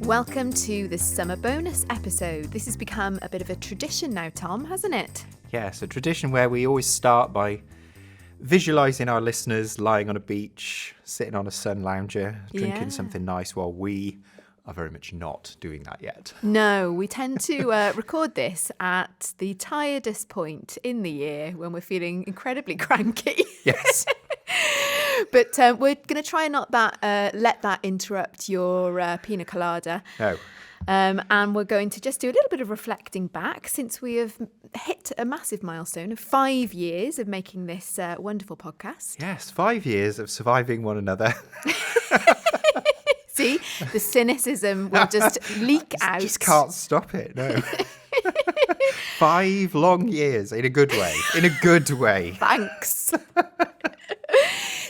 Welcome to the summer bonus episode. This has become a bit of a tradition now, Tom, hasn't it? Yes, a tradition where we always start by visualising our listeners lying on a beach, sitting on a sun lounger, drinking something nice while we are very much not doing that yet. No, we tend to record this at the tiredest point in the year when we're feeling incredibly cranky. Yes. But we're going to try and not let that interrupt your pina colada. No. And we're going to just do a little bit of reflecting back since we have hit a massive milestone of 5 years of making this wonderful podcast. Yes, 5 years of surviving one another. See, the cynicism will just leak out. Just can't stop it, no. 5 long years, in a good way. In a good way. Thanks.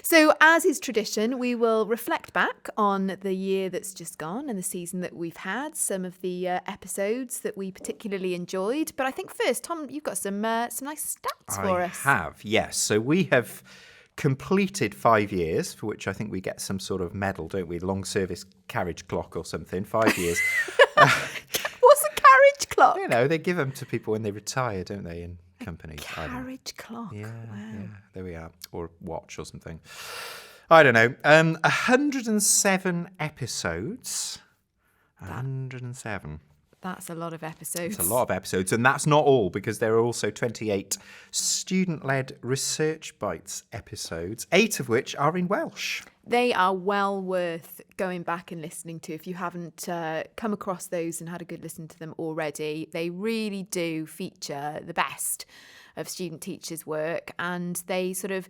So, as is tradition, we will reflect back on the year that's just gone and the season that we've had, some of the episodes that we particularly enjoyed. But I think first, Tom, you've got some nice stats for us. I have, yes. So we have completed 5 years, for which I think we get some sort of medal, don't we? Long service carriage clock or something, 5 years. What's a carriage clock? You know, they give them to people when they retire, don't they, in companies? Carriage clock. Yeah, wow. Yeah, there we are. Or a watch or something. I don't know. 107 episodes. 107. That's a lot of episodes. It's a lot of episodes. And that's not all, because there are also 28 student-led Research Bites episodes, 8 of which are in Welsh. They are well worth going back and listening to if you haven't come across those and had a good listen to them already. They really do feature the best of student teachers' work, and they sort of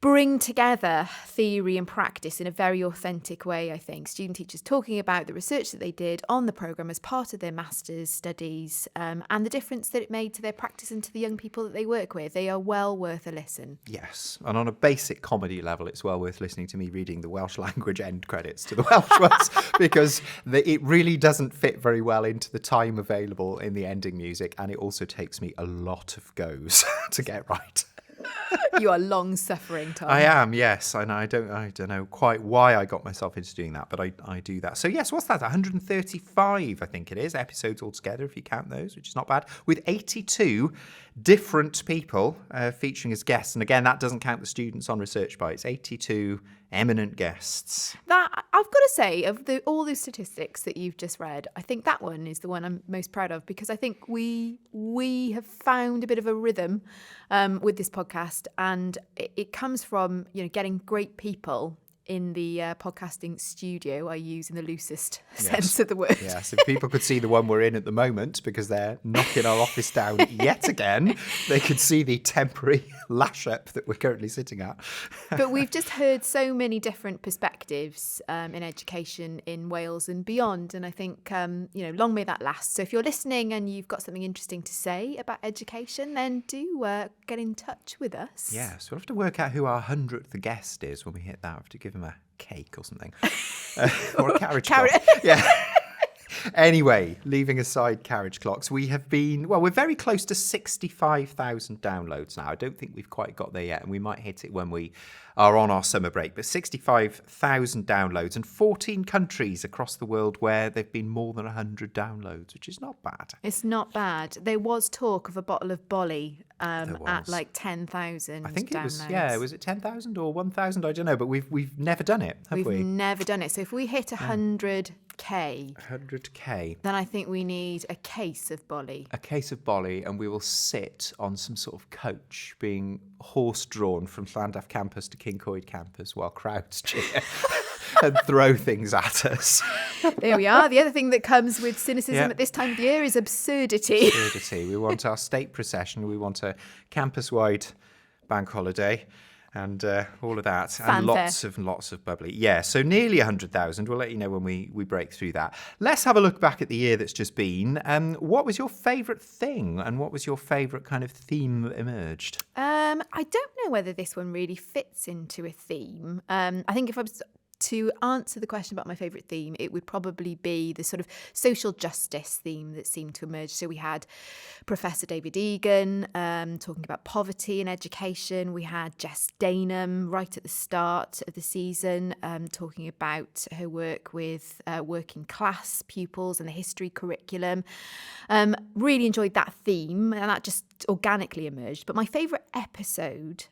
bring together theory and practice in a very authentic way, I think. Student teachers talking about the research that they did on the programme as part of their master's studies and the difference that it made to their practice and to the young people that they work with. They are well worth a listen. Yes, and on a basic comedy level, it's well worth listening to me reading the Welsh language end credits to the Welsh ones, because it really doesn't fit very well into the time available in the ending music, and it also takes me a lot of goes to get right. You are long-suffering, Tom. I am, yes. And I don't know quite why I got myself into doing that, but I do that. So, yes, what's that? 135, I think it is, episodes altogether, if you count those, which is not bad, with 82 different people featuring as guests. And again, that doesn't count the students on Research Bites. 82 eminent guests. That, I've got to say, of all those statistics that you've just read, I think that one is the one I'm most proud of, because I think we have found a bit of a rhythm with this podcast, and it comes from, you know, getting great people in the podcasting studio. I use in the loosest sense of the word. Yes, if people could see the one we're in at the moment, because they're knocking our office down yet again, they could see the temporary lash-up that we're currently sitting at. But we've just heard so many different perspectives in education in Wales and beyond, and I think, long may that last. So if you're listening and you've got something interesting to say about education, then do get in touch with us. Yes, we'll have to work out who our 100th guest is when we hit that. We'll have to give them a cake or something. Or a carriage clock. Yeah. Anyway, leaving aside carriage clocks, we're very close to 65,000 downloads now. I don't think we've quite got there yet, and we might hit it when we are on our summer break. But 65,000 downloads, and 14 countries across the world where there've been more than 100 downloads, which is not bad. It's not bad. There was talk of a bottle of Bolly at like 10,000 I think downloads. was it 10,000 or 1,000? I don't know, but we've never done it, have we? We've never done it. So if we hit 100K, 100K. then I think we need a case of Bolly. A case of Bolly, and we will sit on some sort of coach being horse-drawn from Llandaff campus to Kincoed campus while crowds cheer and throw things at us. There we are. The other thing that comes with cynicism at this time of year is absurdity. We want our state procession. We want a campus-wide bank holiday. And all of that. Fanfare. And lots of bubbly. Yeah, so nearly 100,000. We'll let you know when we break through that. Let's have a look back at the year that's just been. What was your favourite thing, and what was your favourite kind of theme that emerged? I don't know whether this one really fits into a theme. I think if I was to answer the question about my favourite theme, it would probably be the sort of social justice theme that seemed to emerge. So we had Professor David Egan talking about poverty in education. We had Jess Daneham right at the start of the season talking about her work with working class pupils and the history curriculum. Really enjoyed that theme, and that just organically emerged. But my favourite episode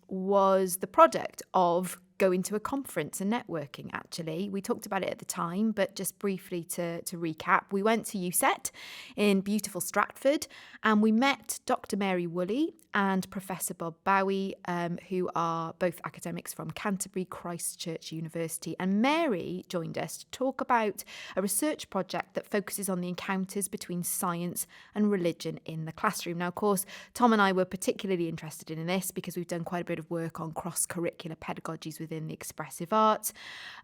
was the product of going to a conference and networking, actually. We talked about it at the time, but just briefly to recap, we went to USET in beautiful Stratford, and we met Dr. Mary Woolley and Professor Bob Bowie, who are both academics from Canterbury Christchurch University. And Mary joined us to talk about a research project that focuses on the encounters between science and religion in the classroom. Now, of course, Tom and I were particularly interested in this because we've done quite a bit of work on cross-curricular pedagogies within the expressive arts.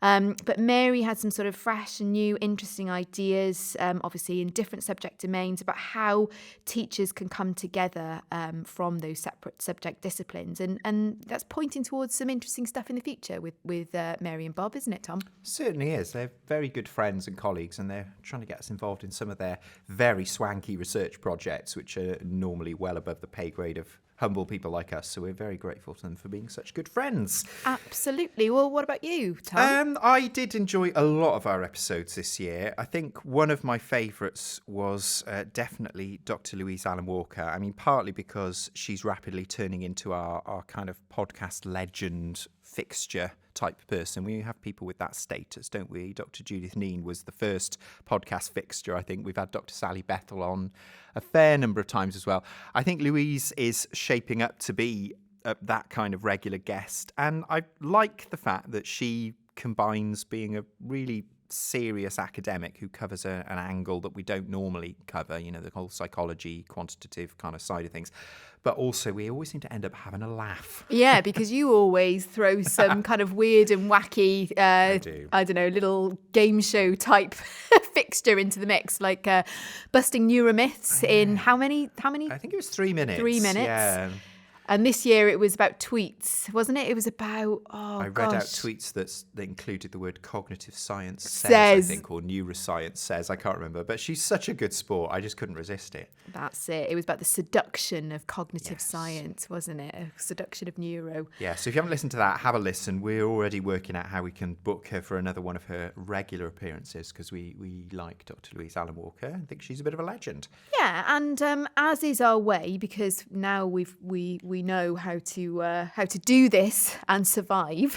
But Mary had some sort of fresh and new, interesting ideas, obviously in different subject domains, about how teachers can come together from those separate subject disciplines. And that's pointing towards some interesting stuff in the future with Mary and Bob, isn't it, Tom? Certainly is. They're very good friends and colleagues, and they're trying to get us involved in some of their very swanky research projects, which are normally well above the pay grade of humble people like us. So we're very grateful to them for being such good friends. Absolutely. Well, what about you, Tom? I did enjoy a lot of our episodes this year. I think one of my favourites was definitely Dr. Louise Allen Walker. I mean, partly because she's rapidly turning into our kind of podcast legend fixture type person. We have people with that status, don't we? Dr. Judith Neen was the first podcast fixture. I think we've had Dr. Sally Bethel on a fair number of times as well. I think Louise is shaping up to be that kind of regular guest. And I like the fact that she combines being a really serious academic who covers an angle that we don't normally cover, you know, the whole psychology, quantitative kind of side of things. But also we always seem to end up having a laugh. Yeah, because you always throw some kind of weird and wacky, I don't know, little game show type fixture into the mix, like busting neuromyths in how many? I think it was 3 minutes. 3 minutes. Yeah. And this year it was about tweets, wasn't it? It was about, I read out tweets that included the word cognitive science says, I think, or neuroscience says. I can't remember. But she's such a good sport. I just couldn't resist it. That's it. It was about the seduction of cognitive science, wasn't it? A seduction of neuro. Yeah, so if you haven't listened to that, have a listen. We're already working out how we can book her for another one of her regular appearances because we like Dr. Louise Allen Walker. I think she's a bit of a legend. Yeah, and as is our way, because now we know how to do this and survive,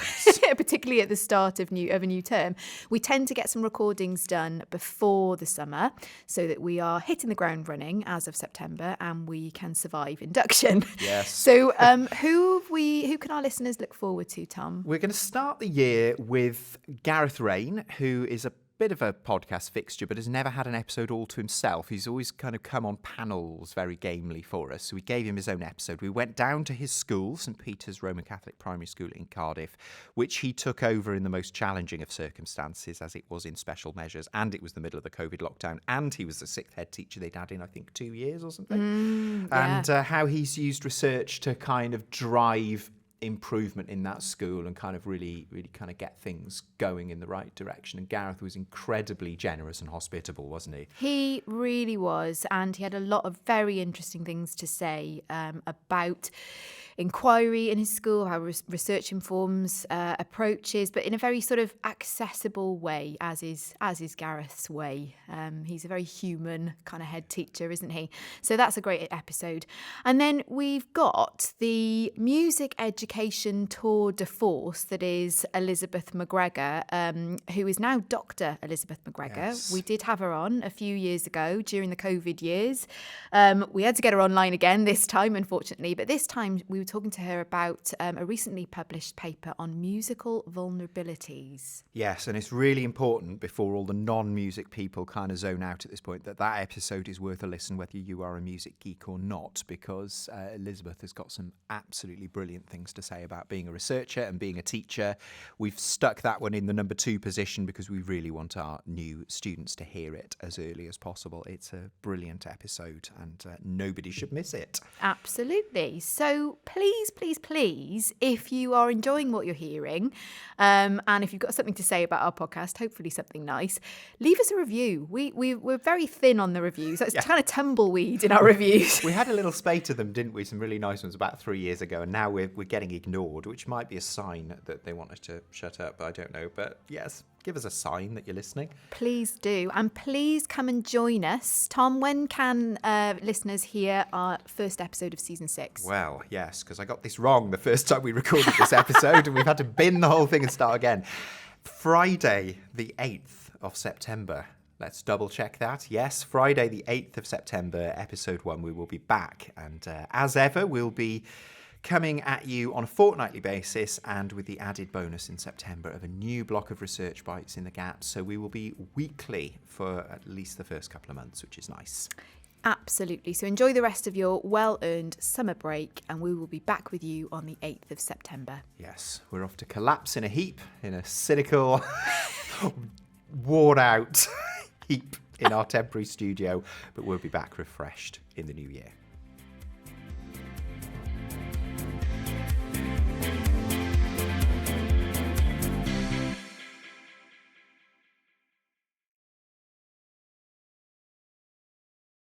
particularly at the start of a new term. We tend to get some recordings done before the summer so that we are hitting the ground running as of September and we can survive induction. Yes. So who can our listeners look forward to, Tom? We're going to start the year with Gareth Rain, who is a bit of a podcast fixture, but has never had an episode all to himself. He's always kind of come on panels very gamely for us. So we gave him his own episode. We went down to his school, St. Peter's Roman Catholic Primary School in Cardiff, which he took over in the most challenging of circumstances, as it was in special measures, and it was the middle of the COVID lockdown, and he was the sixth head teacher they'd had in, I think, 2 years or something. And how he's used research to kind of drive improvement in that school and kind of really kind of get things going in the right direction. And Gareth was incredibly generous and hospitable, wasn't he? He really was, and he had a lot of very interesting things to say about inquiry in his school, how research informs approaches, but in a very sort of accessible way, as is Gareth's way. He's a very human kind of head teacher, isn't he? So that's a great episode. And then we've got the music education tour de force that is Elizabeth McGregor, who is now Dr. Elizabeth McGregor. Yes. We did have her on a few years ago during the COVID years. We had to get her online again this time, unfortunately, but this time we were talking to her about a recently published paper on musical vulnerabilities. Yes, and it's really important before all the non-music people kind of zone out at this point that episode is worth a listen whether you are a music geek or not, because Elizabeth has got some absolutely brilliant things to say about being a researcher and being a teacher. We've stuck that one in the number 2 position because we really want our new students to hear it as early as possible. It's a brilliant episode and nobody should miss it. Absolutely. So please, please, please, if you are enjoying what you're hearing, and if you've got something to say about our podcast, hopefully something nice, leave us a review. We're very thin on the reviews. It's kind of tumbleweed in our reviews. We had a little spate of them, didn't we? Some really nice ones about 3 years ago, and now we're getting ignored, which might be a sign that they want us to shut up. I don't know, but yes, give us a sign that you're listening. Please do, and please come and join us. Tom, when can listeners hear our first episode of season 6? Well, yes, because I got this wrong the first time we recorded this episode, and we've had to bin the whole thing and start again. Friday, the 8th of September. Let's double check that. Yes, Friday, the 8th of September, episode 1, we will be back. And as ever, we'll be coming at you on a fortnightly basis, and with the added bonus in September of a new block of research bites in the gaps. So we will be weekly for at least the first couple of months, which is nice. Absolutely. So enjoy the rest of your well-earned summer break, and we will be back with you on the 8th of September. Yes, we're off to collapse in a heap, in a cynical, worn-out heap in our temporary studio, but we'll be back refreshed in the new year.